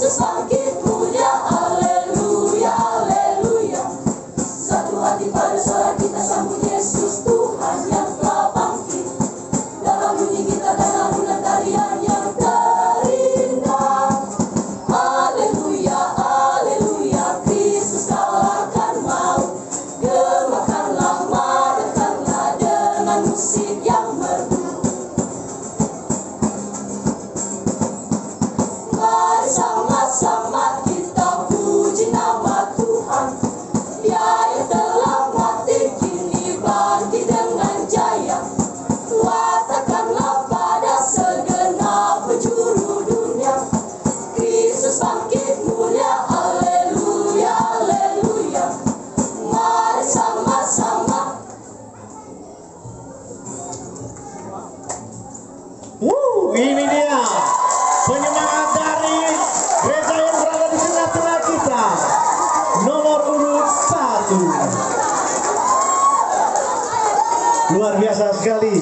Yesus bangkit mulia, haleluya, haleluya. Satu hati pada suara kita sambut Yesus Tuhan yang telah bangkit. Dalam bunyi kita dan alunan tarian yang terindah. Haleluya, haleluya, Kristus kalahkan maut. Gemakanlah, madakanlah dengan musik yang merdu. Mari sama-sama kita puji nama Tuhan. Dia yang telah mati kini bangkit dengan jaya. Katakanlah pada segenap penjuru dunia, Kristus bangkit mulia, haleluya, haleluya. Mari sama-sama. Ini dia penyemangat dari gereja yang berada di tengah-tengah kita, nomor urut 1. Luar biasa sekali.